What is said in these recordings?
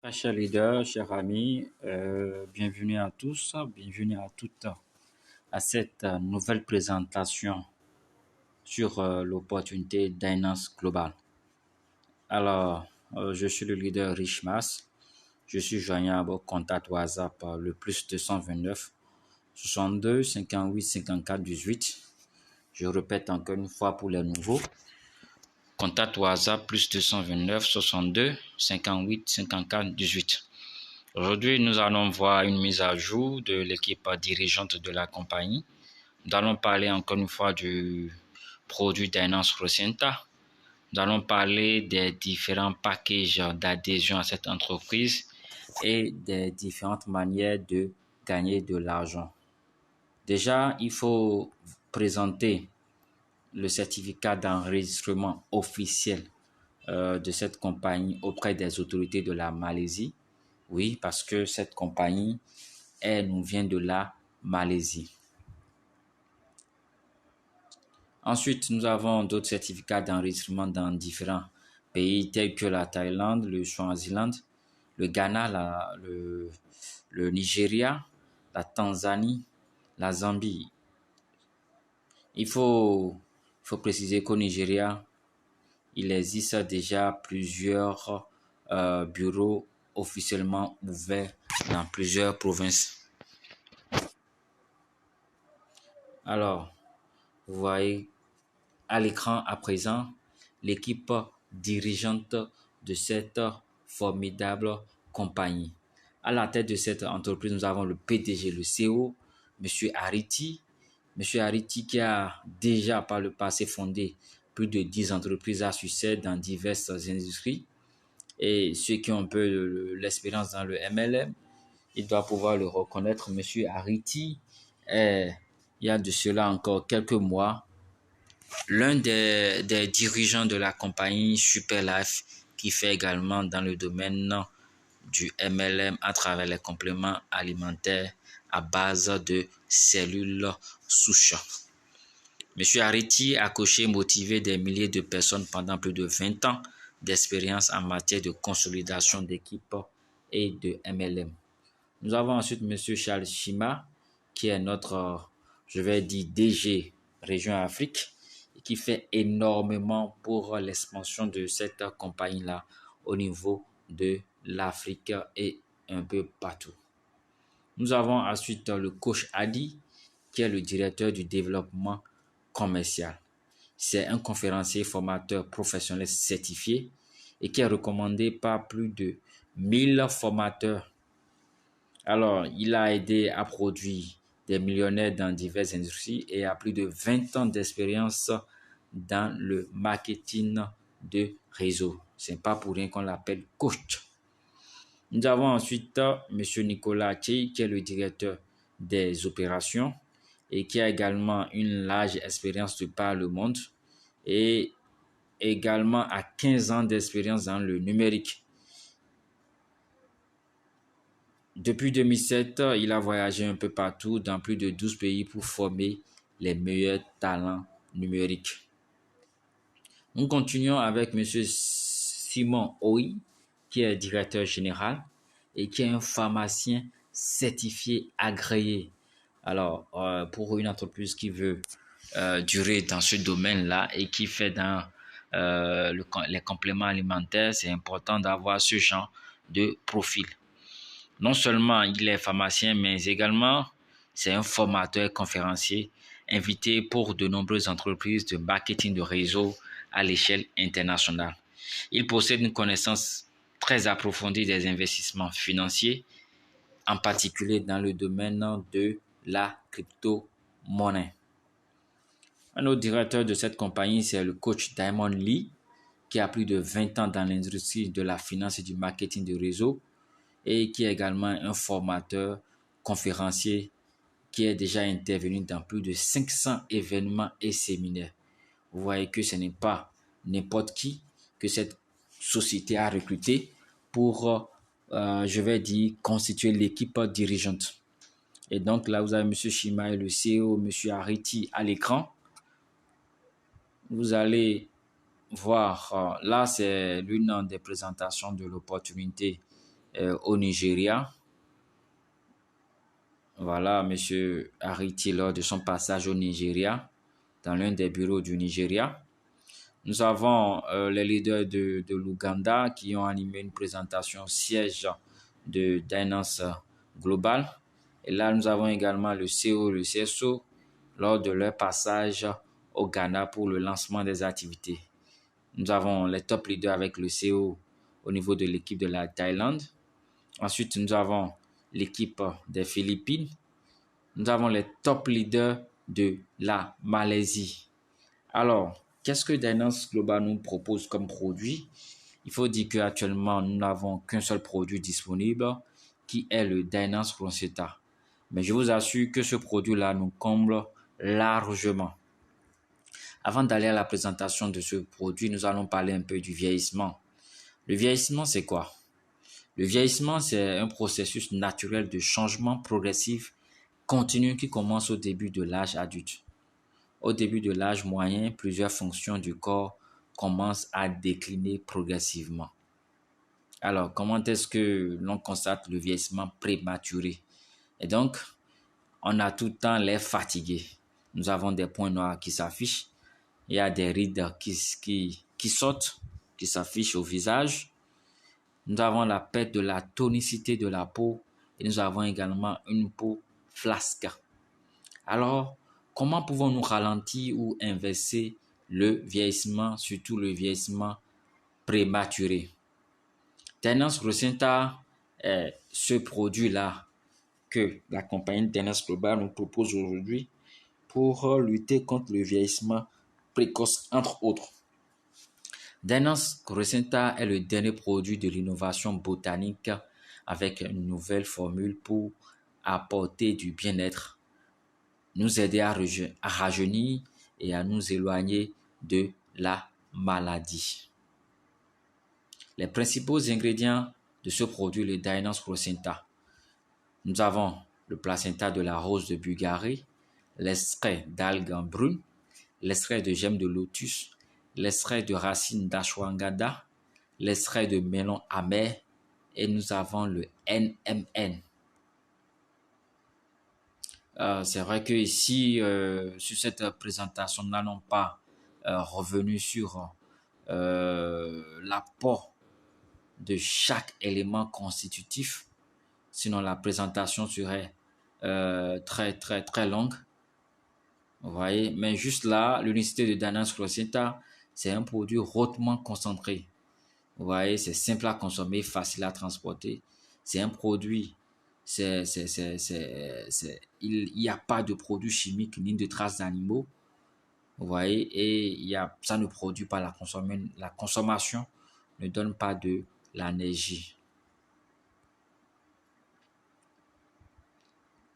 Très cher leader, chers amis, bienvenue à tous, bienvenue à toutes à cette nouvelle présentation sur l'opportunité Dinance Global. Alors, je suis le leader Rich Mas. Je suis joignable au contact WhatsApp le plus 229 62 58 54 18. Je répète encore une fois pour les nouveaux. Contact WhatsApp plus 229 62 58 54 18. Aujourd'hui, nous allons voir une mise à jour de l'équipe dirigeante de la compagnie. Nous allons parler encore une fois du produit Dynance Rosenta. Nous allons parler des différents packages d'adhésion à cette entreprise et des différentes manières de gagner de l'argent. Déjà, il faut présenter le certificat d'enregistrement officiel de cette compagnie auprès des autorités de la Malaisie. Oui, parce que cette compagnie, elle nous vient de la Malaisie. Ensuite, nous avons d'autres certificats d'enregistrement dans différents pays tels que la Thaïlande, le Swaziland, le Ghana, le Nigeria, la Tanzanie, la Zambie. Il faut préciser qu'au Nigeria, il existe déjà plusieurs bureaux officiellement ouverts dans plusieurs provinces. Alors, vous voyez à l'écran à présent l'équipe dirigeante de cette formidable compagnie. À la tête de cette entreprise, nous avons le PDG, le CEO, M. Ariti. M. Ariti qui a déjà par le passé fondé plus de 10 entreprises à succès dans diverses industries. Et ceux qui ont un peu l'expérience dans le MLM, ils doivent pouvoir le reconnaître. M. Ariti, il y a de cela encore quelques mois, l'un des dirigeants de la compagnie Superlife, qui fait également dans le domaine du MLM à travers les compléments alimentaires à base de cellules souches. M. Ariti a coaché et motivé des milliers de personnes pendant plus de 20 ans d'expérience en matière de consolidation d'équipe et de MLM. Nous avons ensuite M. Charles Shima, qui est notre, je vais dire, DG Région Afrique, et qui fait énormément pour l'expansion de cette compagnie-là au niveau de l'Afrique et un peu partout. Nous avons ensuite le coach Adi, qui est le directeur du développement commercial. C'est un conférencier formateur professionnel certifié et qui est recommandé par plus de 1000 formateurs. Alors, il a aidé à produire des millionnaires dans diverses industries et a plus de 20 ans d'expérience dans le marketing de réseau. Ce n'est pas pour rien qu'on l'appelle coach. Nous avons ensuite M. Nicolas Tchei, qui est le directeur des opérations et qui a également une large expérience de par le monde et également a 15 ans d'expérience dans le numérique. Depuis 2007, il a voyagé un peu partout dans plus de 12 pays pour former les meilleurs talents numériques. Nous continuons avec M. Simon Oi, qui est directeur général et qui est un pharmacien certifié agréé. Alors, pour une entreprise qui veut durer dans ce domaine-là et qui fait dans les compléments alimentaires, c'est important d'avoir ce genre de profil. Non seulement il est pharmacien, mais également c'est un formateur et conférencier invité pour de nombreuses entreprises de marketing de réseau à l'échelle internationale. Il possède une connaissance très approfondie des investissements financiers, en particulier dans le domaine de la crypto-monnaie. Un autre directeur de cette compagnie, c'est le coach Diamond Lee, qui a plus de 20 ans dans l'industrie de la finance et du marketing de réseau et qui est également un formateur, conférencier qui est déjà intervenu dans plus de 500 événements et séminaires. Vous voyez que ce n'est pas n'importe qui que cette société a recruté pour, je vais dire, constituer l'équipe dirigeante. Et donc là, vous avez M. Shima et le CEO, M. Ariti à l'écran. Vous allez voir, là, c'est l'une des présentations de l'opportunité au Nigeria. Voilà, M. Ariti, lors de son passage au Nigeria, dans l'un des bureaux du Nigeria. Nous avons les leaders de l'Ouganda qui ont animé une présentation au siège de Dynance Global. Et là, nous avons également le CO et le CSO lors de leur passage au Ghana pour le lancement des activités. Nous avons les top leaders avec le CO au niveau de l'équipe de la Thaïlande. Ensuite, nous avons l'équipe des Philippines. Nous avons les top leaders de la Malaisie. Alors, qu'est-ce que Dynance Global nous propose comme produit? Il faut dire qu'actuellement, nous n'avons qu'un seul produit disponible qui est le Dynance Rosetta. Mais je vous assure que ce produit-là nous comble largement. Avant d'aller à la présentation de ce produit, nous allons parler un peu du vieillissement. Le vieillissement, c'est quoi? Le vieillissement, c'est un processus naturel de changement progressif continu qui commence au début de l'âge adulte. Au début de l'âge moyen, plusieurs fonctions du corps commencent à décliner progressivement. Alors, comment est-ce que l'on constate le vieillissement prématuré? Et donc, on a tout le temps l'air fatigué. Nous avons des points noirs qui s'affichent. Il y a des rides qui sautent, qui s'affichent au visage. Nous avons la perte de la tonicité de la peau et nous avons également une peau flasque. Alors, comment pouvons-nous ralentir ou inverser le vieillissement, surtout le vieillissement prématuré? Dynance Rosenta est ce produit-là que la compagnie Dynance Global nous propose aujourd'hui pour lutter contre le vieillissement précoce, entre autres. Dynance Rosenta est le dernier produit de l'innovation botanique avec une nouvelle formule pour apporter du bien-être, nous aider à rajeunir et à nous éloigner de la maladie. Les principaux ingrédients de ce produit, le Dynance Rosenta. Nous avons le placenta de la rose de Bulgarie, l'extrait d'algues brunes, l'extrait de gemmes de lotus, l'extrait de racines d'ashwagandha, l'extrait de melon amer et nous avons le NMN. C'est vrai que ici, sur cette présentation, nous n'allons pas revenu sur l'apport de chaque élément constitutif, sinon la présentation serait très longue. Vous voyez, mais juste là, l'unicité de Dynance Rosenta, c'est un produit hautement concentré. Vous voyez, c'est simple à consommer, facile à transporter. C'est un produit, il n'y a pas de produits chimiques ni de traces d'animaux. Vous voyez, et ça ne produit pas la consommation ne donne pas de l'énergie.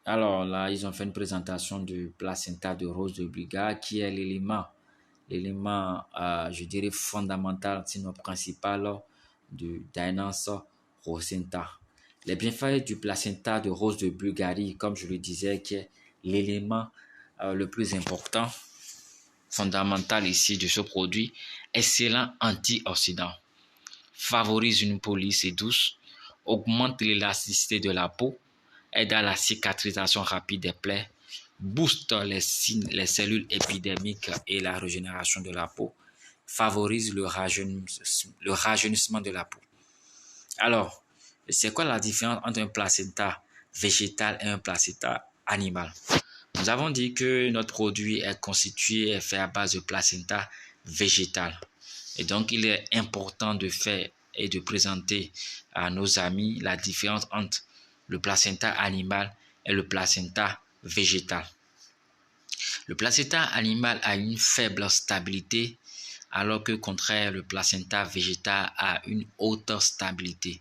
Alors là, ils ont fait une présentation du placenta de rose de Bulgarie qui est l'élément, je dirais, fondamental, sinon principal, de Dynance Rosenta. Les bienfaits du placenta de rose de Bulgarie, comme je le disais, qui est l'élément le plus important, fondamental ici de ce produit, excellent antioxydant, favorise une peau lisse et douce, augmente l'élasticité de la peau, aide à la cicatrisation rapide des plaies, booste les cellules épidermiques et la régénération de la peau, favorise le rajeunissement de la peau. Alors, c'est quoi la différence entre un placenta végétal et un placenta animal? Nous avons dit que notre produit est constitué et fait à base de placenta végétal. Et donc, il est important de faire et de présenter à nos amis la différence entre le placenta animal et le placenta végétal. Le placenta animal a une faible stabilité, alors que, au contraire, le placenta végétal a une haute stabilité.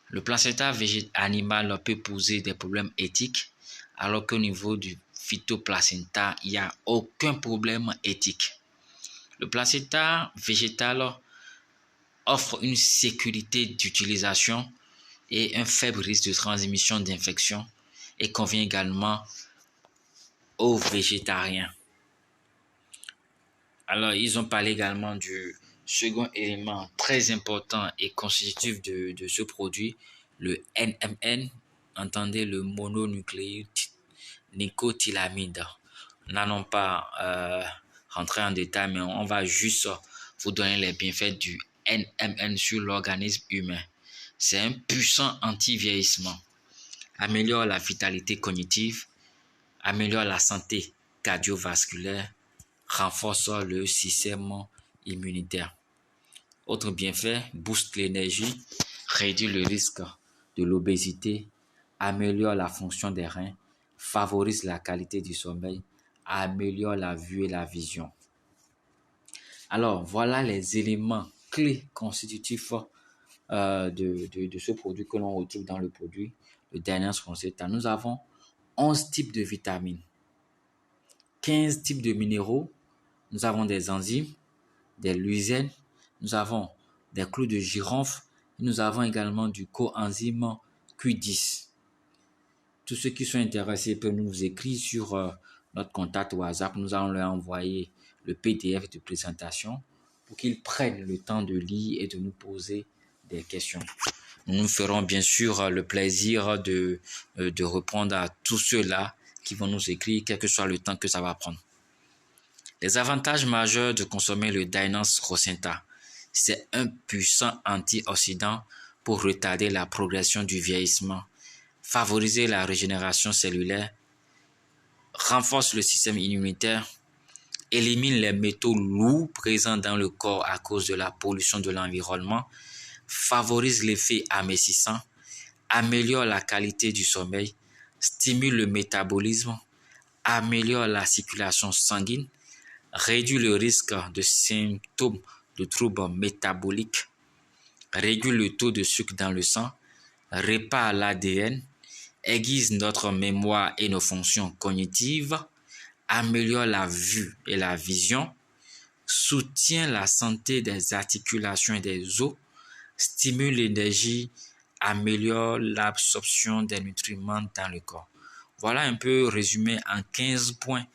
Le placenta animal peut poser des problèmes éthiques, alors qu'au niveau du phytoplacenta, il n'y a aucun problème éthique. Le placenta végétal offre une sécurité d'utilisation et un faible risque de transmission d'infection et convient également aux végétariens. Alors, ils ont parlé également du second élément très important et constitutif de ce produit, le NMN, entendez le mononucléotide nicotinamide. N'allons pas rentrer en détail, mais on va juste vous donner les bienfaits du NMN sur l'organisme humain. C'est un puissant anti-vieillissement, améliore la vitalité cognitive, améliore la santé cardiovasculaire, renforce le système immunitaire. Autre bienfait, booste l'énergie, réduit le risque de l'obésité, améliore la fonction des reins, favorise la qualité du sommeil, améliore la vue et la vision. Alors, voilà les éléments clés constitutifs de ce produit que l'on retrouve dans le produit, le Dynex Rosetta. Nous avons 11 types de vitamines, 15 types de minéraux, nous avons des enzymes, des lysènes, nous avons des clous de girofle, nous avons également du coenzyme Q10. Tous ceux qui sont intéressés peuvent nous écrire sur notre contact WhatsApp. Nous allons leur envoyer le PDF de présentation pour qu'ils prennent le temps de lire et de nous poser des questions. Nous nous ferons bien sûr le plaisir de répondre à tous ceux-là qui vont nous écrire, quel que soit le temps que ça va prendre. Les avantages majeurs de consommer le Dynex Rosenta, c'est un puissant antioxydant pour retarder la progression du vieillissement, favoriser la régénération cellulaire, renforce le système immunitaire, élimine les métaux lourds présents dans le corps à cause de la pollution de l'environnement, favorise l'effet amincissant, améliore la qualité du sommeil, stimule le métabolisme, améliore la circulation sanguine, réduit le risque de symptômes de troubles métaboliques, régule le taux de sucre dans le sang, répare l'ADN, aiguise notre mémoire et nos fonctions cognitives, améliore la vue et la vision, soutient la santé des articulations et des os, stimule l'énergie, améliore l'absorption des nutriments dans le corps. Voilà un peu résumé en 15 points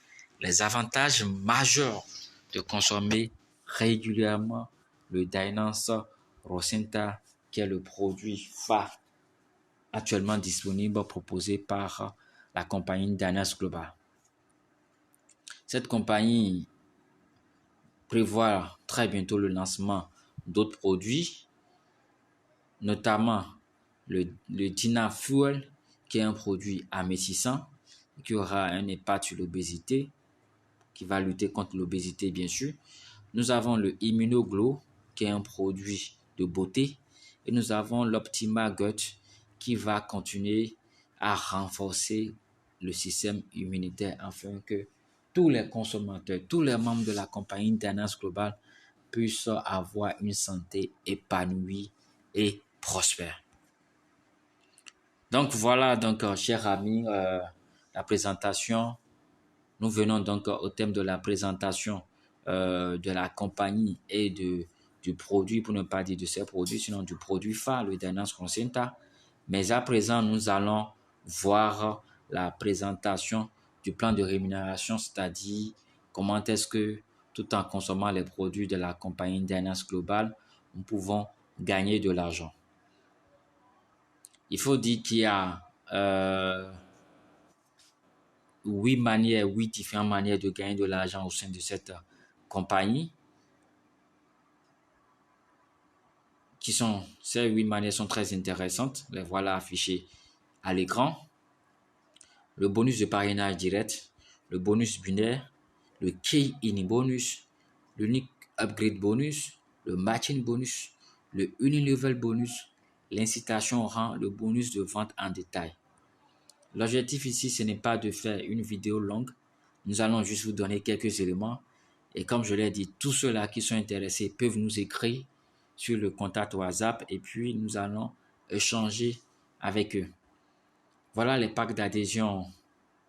les avantages majeurs de consommer régulièrement le Dynex Rosenta, qui est le produit phare actuellement disponible proposé par la compagnie Dynex Global. Cette compagnie prévoit très bientôt le lancement d'autres produits, notamment le Dyna Fuel, qui est un produit amincissant, qui aura un impact sur l'obésité, qui va lutter contre l'obésité bien sûr. Nous avons le Immunoglow, qui est un produit de beauté, et nous avons l'Optima Gut, qui va continuer à renforcer le système immunitaire afin que tous les consommateurs, tous les membres de la compagnie Dynex Global puissent avoir une santé épanouie et prospère. Donc voilà, chers amis, la présentation. Nous venons donc au thème de la présentation de la compagnie et du produit, pour ne pas dire de ces produits, sinon du produit phare, le Dynex Rosenta. Mais à présent, nous allons voir la présentation du plan de rémunération, c'est-à-dire comment est-ce que, tout en consommant les produits de la compagnie Dynex Global, nous pouvons gagner de l'argent. Il faut dire qu'il y a 8 différentes manières de gagner de l'argent au sein de cette compagnie. Ces 8 manières sont très intéressantes. Les voilà affichées à l'écran. Le bonus de parrainage direct, le bonus binaire, le Key-in bonus, l'unique upgrade bonus, le matching bonus, le unilevel bonus, l'incitation au rang, le bonus de vente en détail. L'objectif ici, ce n'est pas de faire une vidéo longue. Nous allons juste vous donner quelques éléments. Et comme je l'ai dit, tous ceux-là qui sont intéressés peuvent nous écrire sur le contact WhatsApp et puis nous allons échanger avec eux. Voilà les packs d'adhésion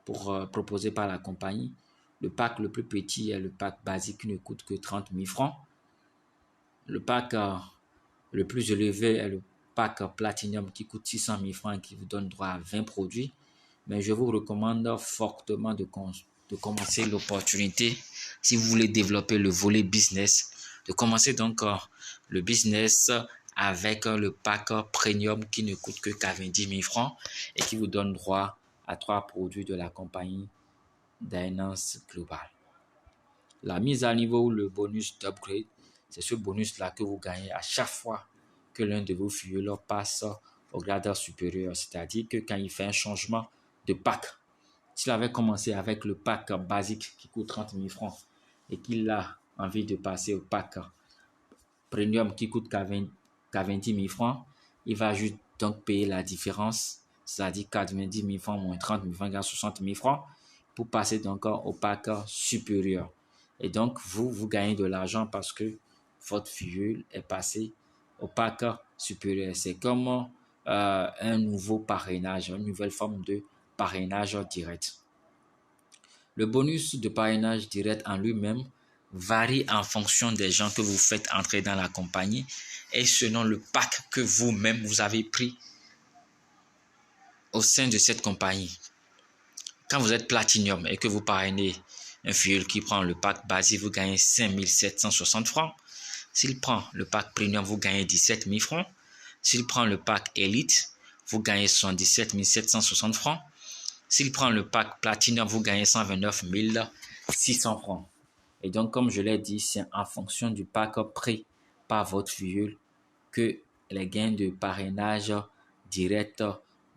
proposés par la compagnie. Le pack le plus petit est le pack basique qui ne coûte que 30 000 francs. Le pack le plus élevé est le pack Platinum qui coûte 600 000 francs et qui vous donne droit à 20 produits. Mais je vous recommande fortement de commencer l'opportunité si vous voulez développer le volet business, de commencer donc le business avec le pack premium qui ne coûte que 90 000 francs et qui vous donne droit à 3 produits de la compagnie Dynance Global. La mise à niveau ou le bonus d'upgrade, c'est ce bonus-là que vous gagnez à chaque fois que l'un de vos fioles passe au grade supérieur. C'est-à-dire que quand il fait un changement de pack, s'il avait commencé avec le pack basique qui coûte 30 000 francs et qu'il a envie de passer au pack premium qui coûte qu'à 20 000 francs, il va juste donc payer la différence, c'est-à-dire 90 000 francs moins 30 000 francs, 60 000 francs, pour passer donc au pack supérieur. Et donc, vous gagnez de l'argent parce que votre filleul est passé au pack supérieur. C'est comme un nouveau parrainage, une nouvelle forme de parrainage direct. Le bonus de parrainage direct en lui-même varie en fonction des gens que vous faites entrer dans la compagnie et selon le pack que vous-même vous avez pris au sein de cette compagnie. Quand vous êtes Platinum et que vous parrainez un filleul qui prend le pack basique, vous gagnez 5 760 francs. S'il prend le pack Premium, vous gagnez 17 000 francs. S'il prend le pack Elite, vous gagnez 77 760 francs. S'il prend le pack Platinum, vous gagnez 129 600 francs. Et donc, comme je l'ai dit, c'est en fonction du pack pris par votre filleul que les gains de parrainage direct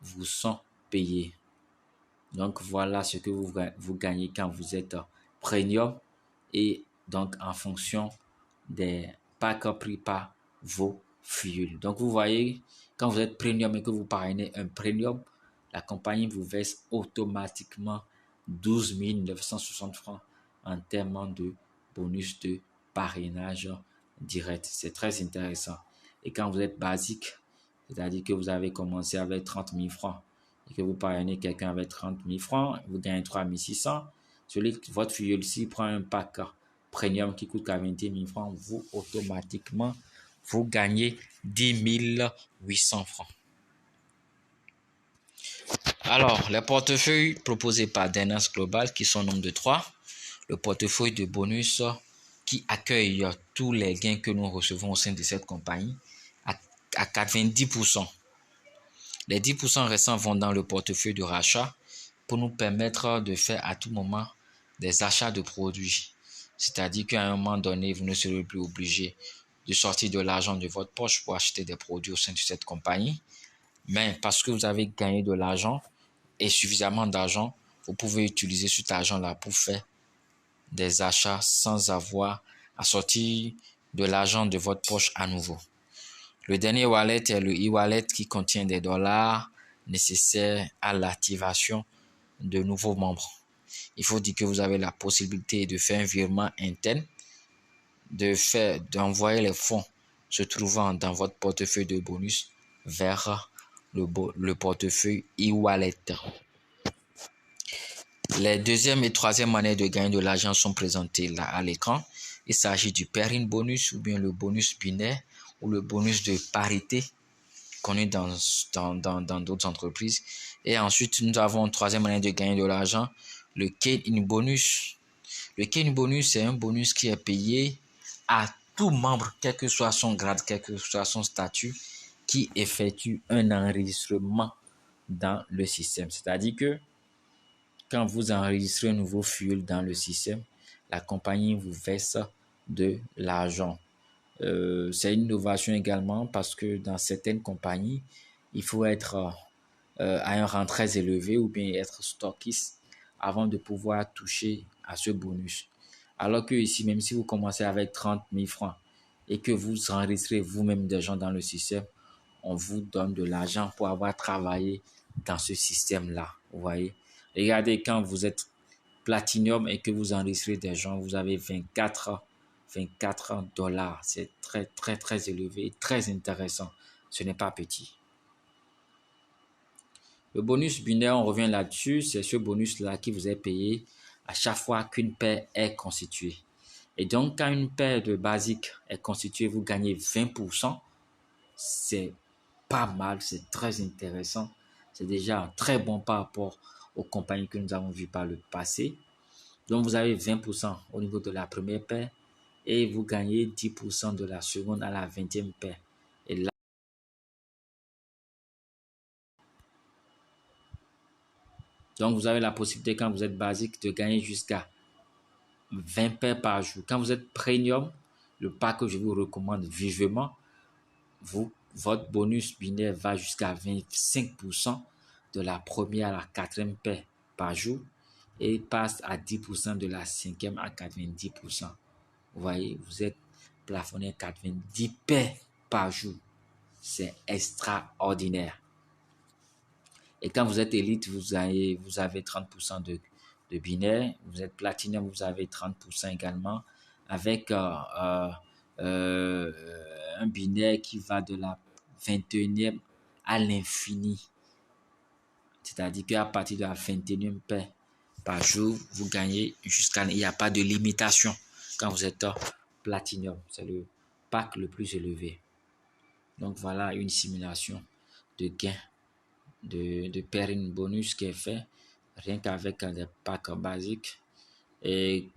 vous sont payés. Donc, voilà ce que vous gagnez quand vous êtes premium et donc en fonction des packs pris par vos fioles. Donc, vous voyez, quand vous êtes premium et que vous parrainez un premium, la compagnie vous verse automatiquement 12 960 francs en termes de bonus de parrainage direct. C'est très intéressant. Et quand vous êtes basique, c'est-à-dire que vous avez commencé avec 30 000 francs et que vous parrainez quelqu'un avec 30 000 francs, vous gagnez 3 600. Votre filleul, s'il prend un pack premium qui coûte qu'à 20 000 francs, vous, automatiquement, vous gagnez 10 800 francs. Alors, les portefeuilles proposés par Dynance Global, qui sont au nombre de 3, le portefeuille de bonus qui accueille tous les gains que nous recevons au sein de cette compagnie à 90%. Les 10% restants vont dans le portefeuille de rachat pour nous permettre de faire à tout moment des achats de produits. C'est-à-dire qu'à un moment donné, vous ne serez plus obligé de sortir de l'argent de votre poche pour acheter des produits au sein de cette compagnie. Mais parce que vous avez gagné de l'argent et suffisamment d'argent, vous pouvez utiliser cet argent-là pour faire des achats sans avoir à sortir de l'argent de votre poche à nouveau. Le dernier wallet est le e-wallet qui contient des dollars nécessaires à l'activation de nouveaux membres. Il faut dire que vous avez la possibilité de faire un virement interne, d'envoyer les fonds se trouvant dans votre portefeuille de bonus vers le portefeuille e-wallet. Les deuxième et troisième manières de gagner de l'argent sont présentées là à l'écran. Il s'agit du pair-in bonus ou bien le bonus binaire ou le bonus de parité connu dans d'autres entreprises. Et ensuite, nous avons une troisième manière de gagner de l'argent, le cash-in bonus. Le cash-in bonus, c'est un bonus qui est payé à tout membre, quel que soit son grade, quel que soit son statut, qui effectue un enregistrement dans le système. C'est-à-dire que quand vous enregistrez un nouveau fuel dans le système, la compagnie vous verse de l'argent. C'est une innovation également parce que dans certaines compagnies, il faut être à un rang très élevé ou bien être stockiste avant de pouvoir toucher à ce bonus. Alors que ici, même si vous commencez avec 30 000 francs et que vous enregistrez vous-même des gens dans le système, on vous donne de l'argent pour avoir travaillé dans ce système-là. Vous voyez? Regardez, quand vous êtes Platinum et que vous enregistrez des gens, vous avez 24 dollars. C'est très, très, très élevé, très intéressant. Ce n'est pas petit. Le bonus binaire, on revient là-dessus, c'est ce bonus-là qui vous est payé à chaque fois qu'une paire est constituée. Et donc, quand une paire de basiques est constituée, vous gagnez 20%. C'est pas mal, c'est très intéressant. C'est déjà très bon par rapport aux compagnies que nous avons vues par le passé. Donc, vous avez 20% au niveau de la première paire, et vous gagnez 10% de la seconde à la 20e paire. Et là, donc vous avez la possibilité quand vous êtes basique de gagner jusqu'à 20 paires par jour. Quand vous êtes premium, le pack que je vous recommande vivement, votre bonus binaire va jusqu'à 25% de la première à la quatrième paire par jour et passe à 10% de la cinquième à 90%. Vous voyez, vous êtes plafonné à 90 paires par jour. C'est extraordinaire. Et quand vous êtes élite, vous avez 30% de binaire. Vous êtes platinum, vous avez 30% également. Avec un binaire qui va de la 21e à l'infini. C'est-à-dire qu'à partir de la 21e paire par jour, vous gagnez jusqu'à... Il n'y a pas de limitation quand vous êtes platinum. C'est le pack le plus élevé. Donc voilà une simulation de gain de pairing bonus qui est fait rien qu'avec des packs basiques et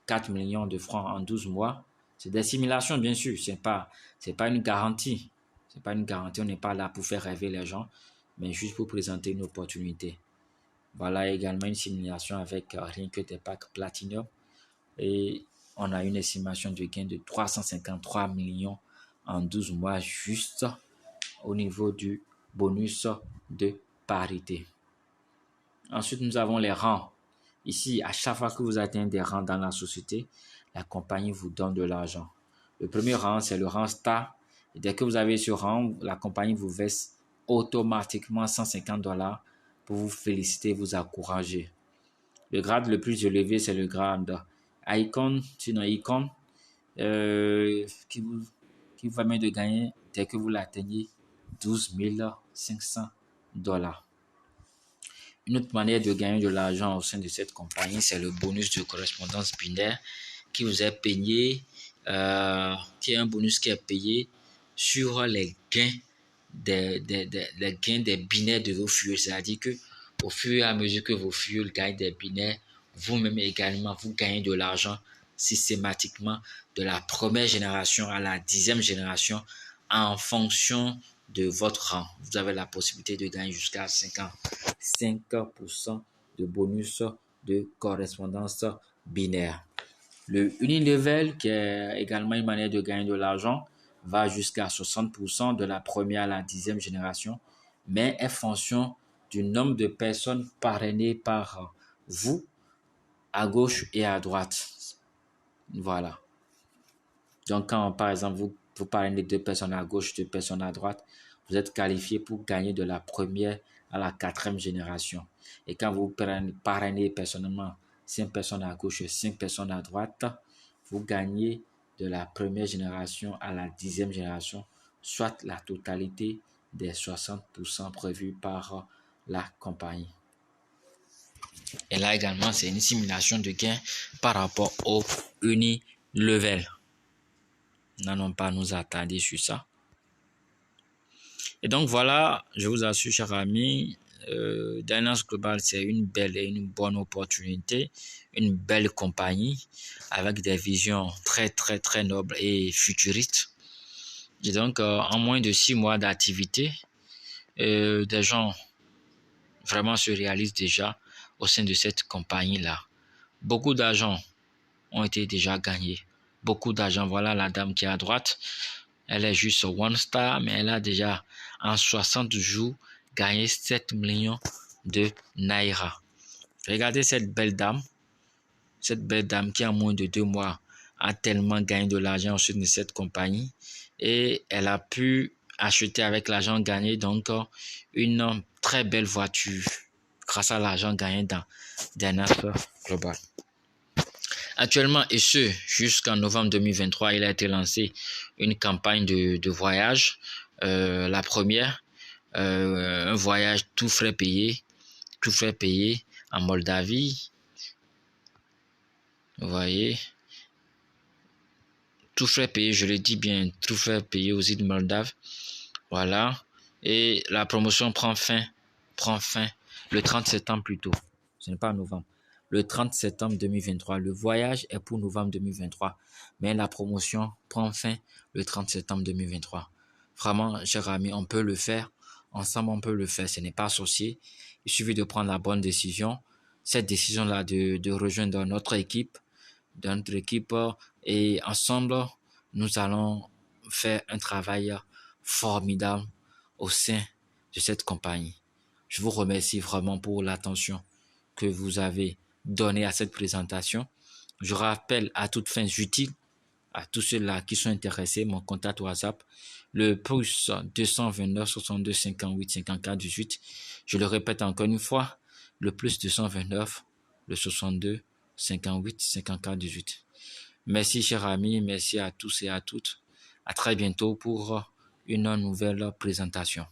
4 millions de francs en 12 mois. C'est des simulations, bien sûr. C'est pas une garantie. C'est pas une garantie. On n'est pas là pour faire rêver les gens, mais juste pour présenter une opportunité. Voilà également une simulation avec rien que des packs Platinum. Et on a une estimation de gain de 353 millions en 12 mois juste au niveau du bonus de parité. Ensuite, nous avons les rangs. Ici, à chaque fois que vous atteignez des rangs dans la société, la compagnie vous donne de l'argent. Le premier rang, c'est le rang star. Et dès que vous avez ce rang, la compagnie vous verse automatiquement $150 pour vous féliciter, vous encourager. Le grade le plus élevé, c'est le grade Icon, sinon Icon, qui vous permet de gagner, dès que vous l'atteignez, $12 500. Une autre manière de gagner de l'argent au sein de cette compagnie, c'est le bonus de correspondance binaire qui vous est payé, qui est un bonus qui est payé sur les gains les gains des binaires de vos fuels. C'est-à-dire que au fur et à mesure que vos fuels gagnent des binaires, vous-même également, vous gagnez de l'argent systématiquement de la première génération à la 10e génération en fonction de votre rang. Vous avez la possibilité de gagner jusqu'à 5% de bonus de correspondance binaire. Le unilevel, qui est également une manière de gagner de l'argent, va jusqu'à 60% de la première à la 10e génération, mais est fonction du nombre de personnes parrainées par vous à gauche et à droite. Voilà. Donc, quand, par exemple, vous parrainez 2 personnes à gauche, 2 personnes à droite, vous êtes qualifié pour gagner de la première à la 4e génération. Et quand vous parrainez personnellement 5 personnes à gauche et 5 personnes à droite, vous gagnez de la première génération à la 10e génération, soit la totalité des 60% prévus par la compagnie. Et là également, c'est une simulation de gain par rapport au unilevel. N'allons pas nous attarder sur ça. Et donc voilà, je vous assure, chers amis, Dynance Global, c'est une belle et une bonne opportunité, une belle compagnie avec des visions très, très, très nobles et futuristes. Et donc, en moins de 6 mois d'activité, des gens vraiment se réalisent déjà au sein de cette compagnie-là. Beaucoup d'argent ont été déjà gagnés. Beaucoup d'argent. Voilà la dame qui est à droite. Elle est juste one star, mais elle a déjà en 60 jours gagné 7 millions de naira. Regardez cette belle dame qui en moins de 2 mois a tellement gagné de l'argent au sein de cette compagnie et elle a pu acheter avec l'argent gagné donc une très belle voiture grâce à l'argent gagné dans Dynance Global. Actuellement, et ce, jusqu'en novembre 2023, il a été lancé une campagne de voyage. La première, un voyage tout frais payé en Moldavie. Vous voyez, tout frais payé, je le dis bien, tout frais payé aux îles Moldaves. Voilà. Et la promotion prend fin le 30 septembre plutôt. Ce n'est pas novembre. le 30 septembre 2023. Le voyage est pour novembre 2023, mais la promotion prend fin le 30 septembre 2023. Vraiment, cher ami, on peut le faire. Ensemble, on peut le faire. Ce n'est pas sorcier. Il suffit de prendre la bonne décision. Cette décision-là de rejoindre notre équipe et ensemble, nous allons faire un travail formidable au sein de cette compagnie. Je vous remercie vraiment pour l'attention que vous avez donnée à cette présentation. Je rappelle à toutes fins utiles, à tous ceux-là qui sont intéressés, mon contact WhatsApp, le plus 229 62 58 54 18. Je le répète encore une fois, le plus 229 le 62 58 54 18. Merci, chers amis, merci à tous et à toutes. À très bientôt pour une nouvelle présentation.